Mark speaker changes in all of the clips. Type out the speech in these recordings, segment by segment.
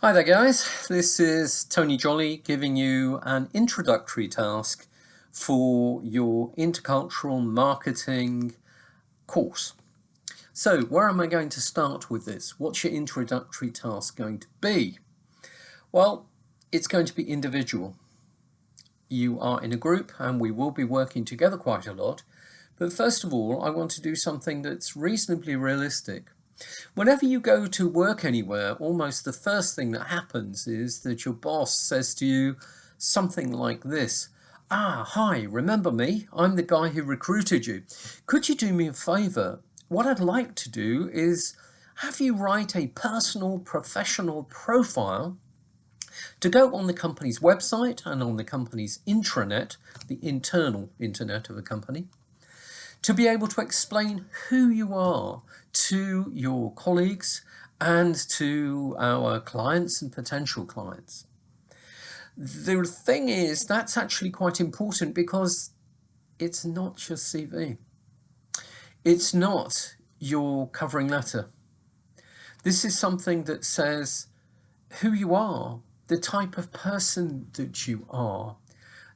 Speaker 1: Hi there guys, this is Tony Jolly giving you an introductory task for your intercultural marketing course. So where am I going to start with this? What's your introductory task going to be? Well, it's going to be individual. You are in a group and we will be working together quite a lot, but first of all I want to do something that's reasonably realistic. Whenever you go to work anywhere, almost the first thing that happens is that your boss says to you something like this. Hi, remember me? I'm the guy who recruited you. Could you do me a favour? What I'd like to do is have you write a personal professional profile to go on the company's website and on the company's intranet, the internal internet of a company, to be able to explain who you are to your colleagues and to our clients and potential clients. The thing is, that's actually quite important because it's not your CV. It's not your covering letter. This is something that says who you are, the type of person that you are,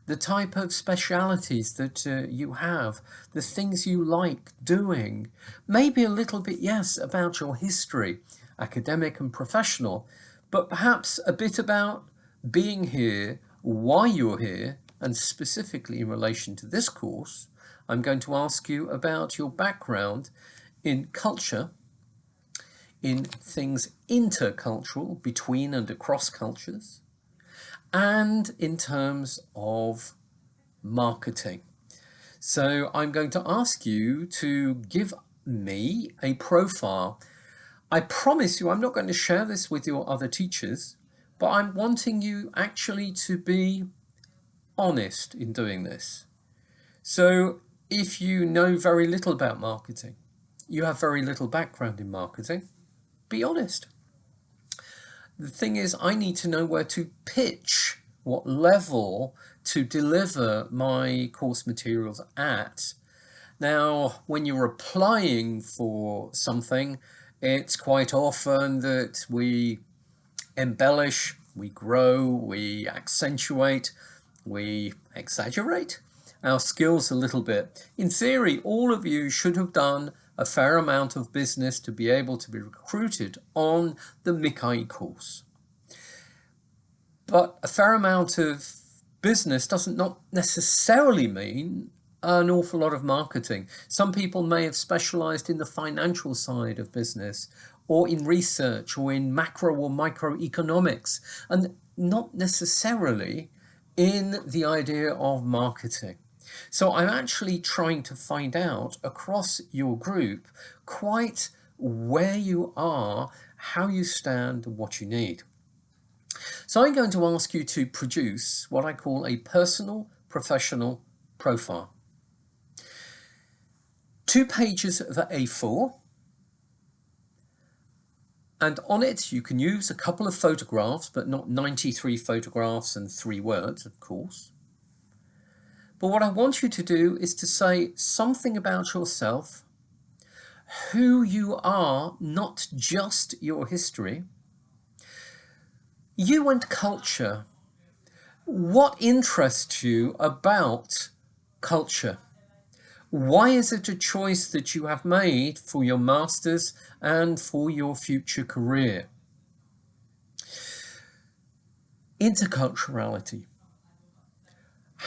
Speaker 1: the type of specialities that you have, the things you like doing, maybe a little bit, yes, about your history, academic and professional, but perhaps a bit about being here, why you're here, and specifically in relation to this course, I'm going to ask you about your background in culture, in things intercultural, between and across cultures, and in terms of marketing. So I'm going to ask you to give me a profile. I promise you I'm not going to share this with your other teachers, but I'm wanting you actually to be honest in doing this. So if you know very little about marketing, you have very little background in marketing, be honest. The thing is, I need to know where to pitch, what level to deliver my course materials at. Now, when you're applying for something, it's quite often that we embellish, we grow, we accentuate, we exaggerate our skills a little bit. In theory, all of you should have done a fair amount of business to be able to be recruited on the MICAI course. But a fair amount of business doesn't not necessarily mean an awful lot of marketing. Some people may have specialized in the financial side of business or in research or in macro or microeconomics and not necessarily in the idea of marketing. So I'm actually trying to find out across your group quite where you are, how you stand, and what you need. So I'm going to ask you to produce what I call a personal professional profile. 2 pages of A4, and on it you can use a couple of photographs, but not 93 photographs and 3 words, of course. But what I want you to do is to say something about yourself, who you are, not just your history, you and culture. What interests you about culture? Why is it a choice that you have made for your master's and for your future career? Interculturality.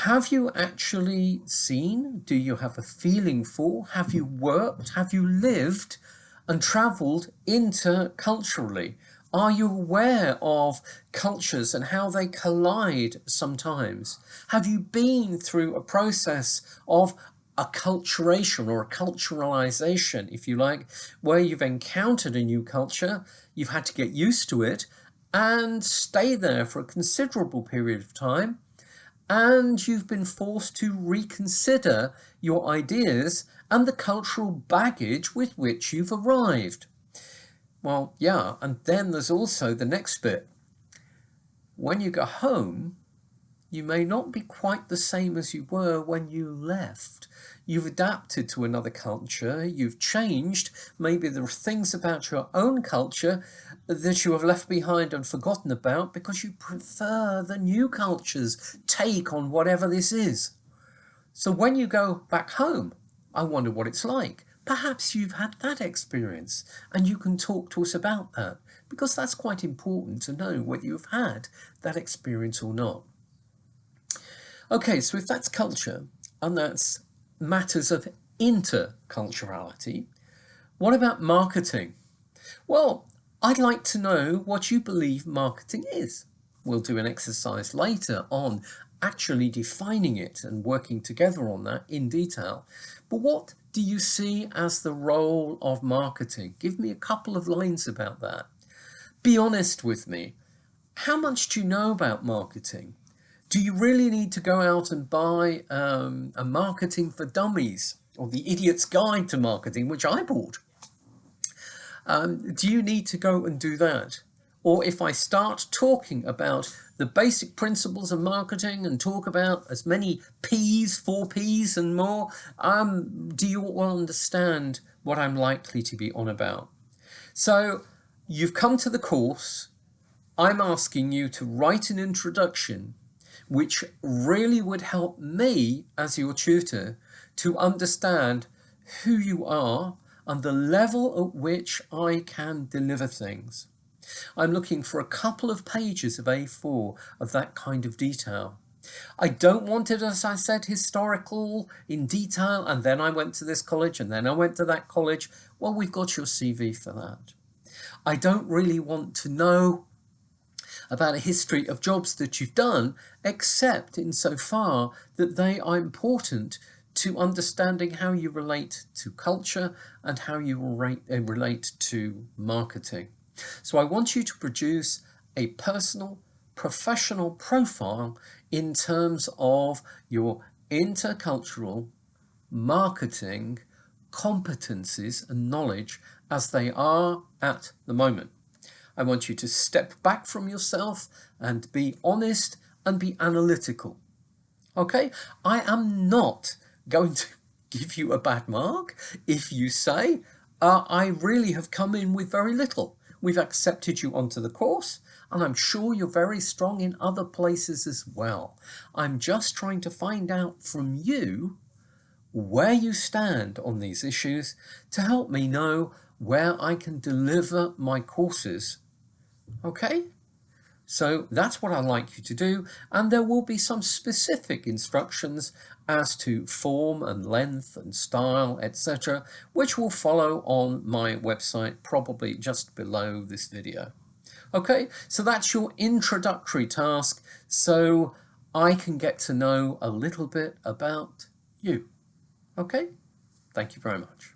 Speaker 1: Have you actually seen? Do you have a feeling for? Have you worked? Have you lived and travelled interculturally? Are you aware of cultures and how they collide sometimes? Have you been through a process of acculturation or a culturalization, if you like, where you've encountered a new culture, you've had to get used to it and stay there for a considerable period of time, and you've been forced to reconsider your ideas and the cultural baggage with which you've arrived? Well, yeah, and then there's also the next bit. When you go home, You may not be quite the same as you were when you left. You've adapted to another culture, you've changed. Maybe there are things about your own culture that you have left behind and forgotten about because you prefer the new culture's take on whatever this is. So when you go back home, I wonder what it's like. Perhaps you've had that experience and you can talk to us about that, because that's quite important to know whether you've had that experience or not. Okay, so if that's culture and that's matters of interculturality, what about marketing? Well, I'd like to know what you believe marketing is. We'll do an exercise later on actually defining it and working together on that in detail. But what do you see as the role of marketing? Give me a couple of lines about that. Be honest with me. How much do you know about marketing? Do you really need to go out and buy a Marketing for Dummies or the Idiot's Guide to Marketing, which I bought? Do you need to go and do that? Or if I start talking about the basic principles of marketing and talk about as many P's, 4 P's and more, do you all understand what I'm likely to be on about? So you've come to the course. I'm asking you to write an introduction which really would help me as your tutor to understand who you are and the level at which I can deliver things. I'm looking for a couple of pages of A4 of that kind of detail. I don't want it, as I said, historical in detail, and then I went to this college and then I went to that college. Well, we've got your CV for that. I don't really want to know about a history of jobs that you've done, except insofar that they are important to understanding how you relate to culture and how you relate to marketing. So I want you to produce a personal, professional profile in terms of your intercultural marketing competencies and knowledge as they are at the moment. I want you to step back from yourself and be honest and be analytical. Okay? I am not going to give you a bad mark if you say, I really have come in with very little. We've accepted you onto the course, and I'm sure you're very strong in other places as well. I'm just trying to find out from you where you stand on these issues to help me know where I can deliver my courses. Okay? So that's what I'd like you to do, and there will be some specific instructions as to form and length and style, etc., which will follow on my website, probably just below this video. Okay, so that's your introductory task, so I can get to know a little bit about you. Okay, thank you very much.